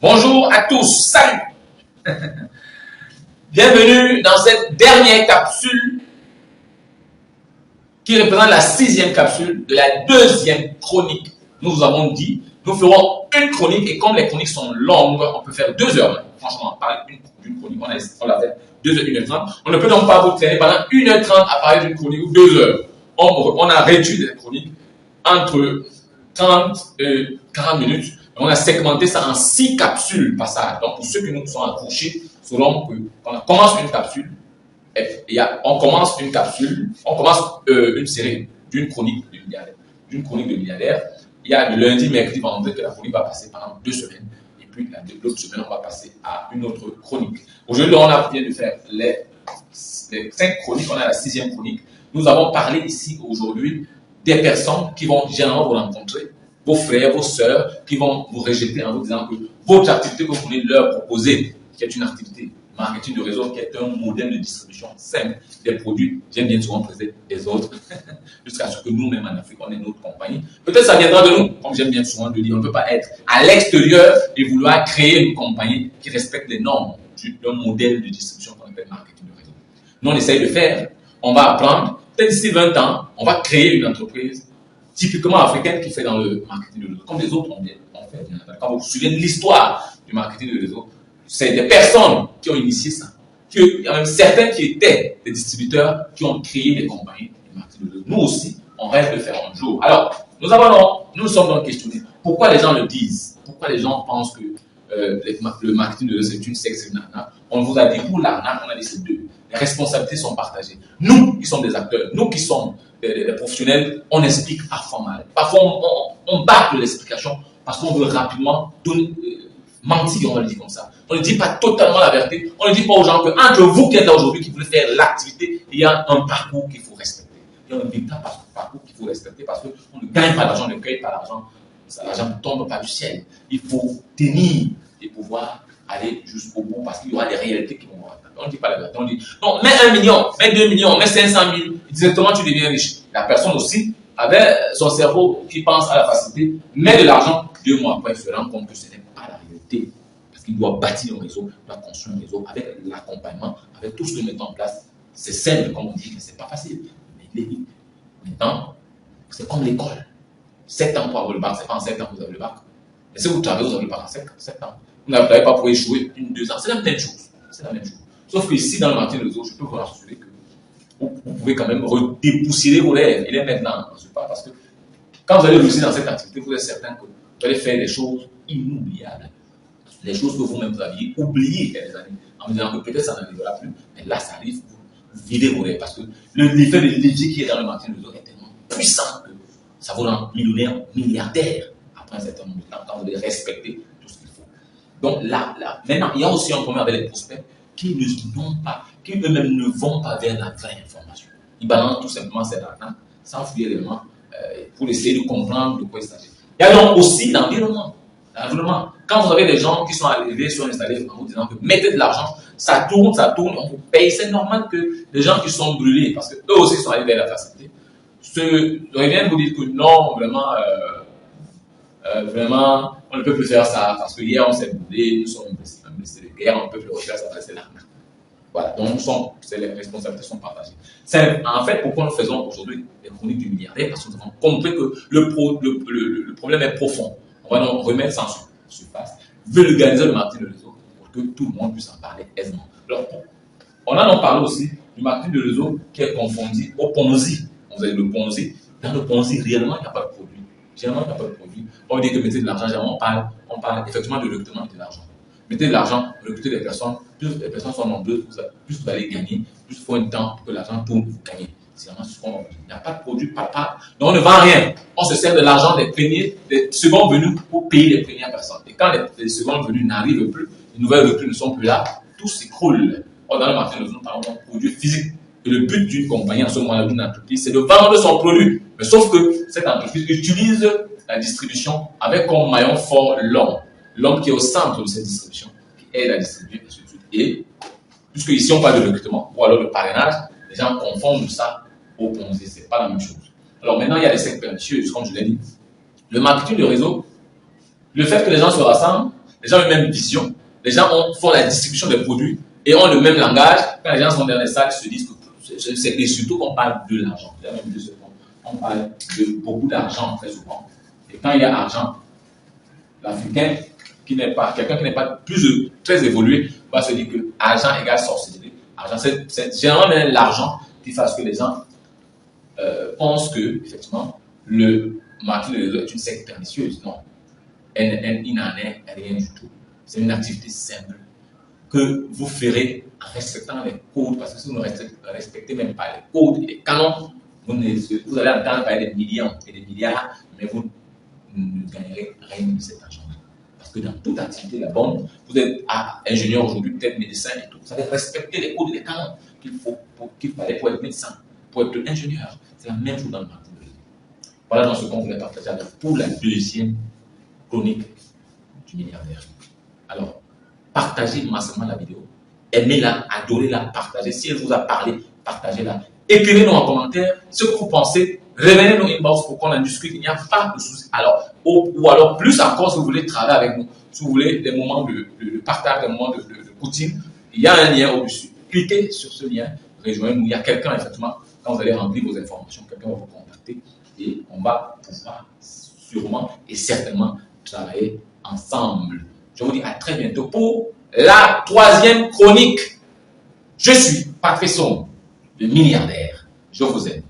Bonjour à tous, salut. Bienvenue dans cette dernière capsule qui représente la 6e capsule de la 2e chronique. Nous vous avons dit, nous ferons une chronique et comme les chroniques sont longues, on peut faire 2 heures. Franchement, parler d'une chronique, on l'a fait 2 heures, 1h30. On ne peut donc pas vous traîner pendant 1h30 à parler d'une chronique ou 2 heures. On a réduit les chroniques entre 30 et 40 minutes. On a segmenté ça en 6 capsules passage. Donc, pour ceux qui nous sont accrochés, selon que quand on commence une capsule, on commence une série d'une chronique de milliardaire. Il y a le lundi, mercredi, vendredi que la chronique va passer pendant 2 semaines. Et puis, l'autre semaine, on va passer à une autre chronique. Aujourd'hui, on vient de faire les 5 chroniques. On a la 6e chronique. Nous avons parlé ici aujourd'hui des personnes qui vont généralement vous rencontrer, vos frères, vos sœurs, qui vont vous rejeter en vous disant que votre activité que vous voulez leur proposer, qui est une activité marketing de réseau, qui est un modèle de distribution simple des produits, j'aime bien souvent présenter des autres, jusqu'à ce que nous-mêmes en Afrique, on ait notre compagnie. Peut-être ça viendra de nous, comme j'aime bien souvent le dire, on ne peut pas être à l'extérieur et vouloir créer une compagnie qui respecte les normes d'un modèle de distribution qu'on appelle marketing de réseau. Nous, on essaye de faire, on va apprendre, peut-être d'ici 20 ans, on va créer une entreprise typiquement africaine qui fait dans le marketing de réseau, comme les autres ont fait. Quand vous vous souvenez de l'histoire du marketing de réseau, c'est des personnes qui ont initié ça. Il y a même certains qui étaient des distributeurs qui ont créé des compagnies de marketing de réseau. Nous aussi, on rêve de faire un jour. Alors, nous sommes donc questionnés. Pourquoi les gens le disent? Pourquoi les gens pensent que le marketing de réseau c'est une secte, c'est une arnaque? On vous a dit pour l'arnaque, on a dit c'est deux. Les responsabilités sont partagées. Nous qui sommes des acteurs, nous qui sommes des professionnels, on explique parfois mal. Parfois, on bâcle l'explication parce qu'on veut rapidement mentir, on va le dire comme ça. On ne dit pas totalement la vérité. On ne dit pas aux gens que entre vous qui êtes là aujourd'hui, qui voulez faire l'activité, il y a un parcours qu'il faut respecter. Il y a un véritable parcours qu'il faut respecter parce qu'on ne gagne pas l'argent, on ne paye pas l'argent. L'argent ne tombe pas du ciel. Il faut tenir et pouvoir aller jusqu'au bout parce qu'il y aura des réalités qui vont voir. On ne dit pas la vérité. On dit non, mets 1 million, mets 2 millions, mets 500 000, directement tu deviens riche. La personne aussi avait son cerveau qui pense à la facilité, met de l'argent, 2 mois après, il se rend compte que ce n'est pas la réalité. Parce qu'il doit bâtir un réseau, il doit construire un réseau avec l'accompagnement, avec tout ce que nous mettons en place. C'est simple, comme on dit, mais ce n'est pas facile. Mais maintenant, c'est comme l'école. 7 ans pour avoir le bac, c'est pas en 7 ans que vous avez le bac. Mais si vous travaillez, vous avez le bac en 7 ans. Vous n'avez pas pour échouer 1-2 ans. C'est la même chose. C'est la même chose. Sauf que ici, dans le marketing de réseau, je peux vous rassurer que vous pouvez quand même redépoussiérer vos rêves. Il est maintenant dans ce pas parce que quand vous allez réussir dans cette activité, vous êtes certain que vous allez faire des choses inoubliables. Les choses que vous-même vous aviez oubliées il y a des années, en me disant que peut-être ça n'arrivera plus. Mais là, ça arrive, vous videz vos rêves parce que l'effet de levier qui est dans le marketing de réseau est tellement puissant que ça vous rend millionnaire, milliardaire après un certain nombre de temps quand vous allez respecter tout ce qu'il faut. Donc là, maintenant, il y a aussi un problème avec les prospects qui eux-mêmes ne vont pas vers la vraie information. Ils balancent tout simplement cette arnaque sans fouiller réellement pour essayer de comprendre de quoi il s'agit. Il y a donc aussi l'environnement. Quand vous avez des gens qui sont arrivés, sont installés en vous disant que mettez de l'argent, ça tourne, on vous paye, c'est normal que les gens qui sont brûlés, parce qu'eux aussi sont arrivés à la facilité, viennent vous dire que non, vraiment, on ne peut plus faire ça, parce que hier on s'est brûlé, nous sommes blessés de guerre, on ne peut plus refaire ça, c'est l'arnaque. Voilà, donc les responsabilités sont partagées. C'est en fait pourquoi nous faisons aujourd'hui les chroniques du milliardaire, parce que nous avons compris que le problème est profond. On va donc remettre ça en surface, vulgariser le marketing de réseau pour que tout le monde puisse en parler aisément. Alors, on a donc parlé aussi du marketing de réseau qui est confondu au Ponzi. Vous avez le Ponzi. Dans le Ponzi, réellement, il n'y a pas de produit. Généralement, il n'y a pas de produit. On dit que mettez de l'argent, généralement, on parle effectivement de recrutement de l'argent. Mettez de l'argent, recrutez des personnes, plus les personnes sont nombreuses, plus vous allez gagner, plus il faut un temps pour que l'argent tourne, vous gagnez. C'est vraiment ce qu'on dit. Il n'y a pas de produit, papa. Donc on ne vend rien. On se sert de l'argent des seconds venus pour payer les premières personnes. Et quand les secondes venues n'arrivent plus, les nouvelles recrues ne sont plus là, tout s'écroule. Dans le marché, nous parlons d'un produit physique. Et le but d'une compagnie, en ce moment-là, d'une entreprise, c'est de vendre son produit. Mais sauf que cette entreprise utilise la distribution avec comme maillon fort l'homme. L'homme qui est au centre de cette distribution, qui aide à distribuer, ainsi de suite. Et, puisque ici on parle de recrutement, ou alors de parrainage, les gens confondent ça au Ponzi, c'est pas la même chose. Alors maintenant, il y a les sectes pernicieuses, comme je l'ai dit. Le marketing de réseau, le fait que les gens se rassemblent, les gens ont la même vision, les gens font la distribution des produits et ont le même langage. Quand les gens sont dans les salles, ils se disent que c'est surtout qu'on parle de l'argent. On parle de beaucoup d'argent très souvent. Et quand il y a argent, l'Africain quelqu'un qui n'est pas très évolué va se dire que argent égale sorcellerie. Argent, c'est généralement même l'argent qui fasse que les gens pensent que effectivement le marché de réseau est une secte pernicieuse. Non, il n'en est rien du tout. C'est une activité simple que vous ferez en respectant les codes, parce que si vous ne respectez même pas les codes et les canons, vous allez entendre parler des millions et des milliards, mais vous ne gagnerez rien de cet argent. Parce que dans toute activité, la bonne, vous êtes ingénieur aujourd'hui, peut-être médecin et tout, vous allez respecter les codes et les canons qu'il fallait pour être médecin, pour être ingénieur. C'est la même chose dans le marketing. Voilà dans ce qu'on voulait partager pour la deuxième chronique du milliardaire. Alors, partagez massivement la vidéo, aimez-la, adorez-la, partagez. Si elle vous a parlé, partagez-la. Écrivez-nous en commentaire ce que vous pensez. Revenez-nous inbox pour qu'on en discute. Il n'y a pas de souci. Alors, ou alors, plus encore, si vous voulez travailler avec nous, si vous voulez des moments de partage, des moments de routine, il y a un lien au-dessus. Cliquez sur ce lien, rejoignez-nous. Il y a quelqu'un, effectivement, quand vous allez remplir vos informations, quelqu'un va vous contacter et on va pouvoir sûrement et certainement travailler ensemble. Je vous dis à très bientôt pour la troisième chronique. Je suis Patrice Somme, le milliardaire. Je vous aime.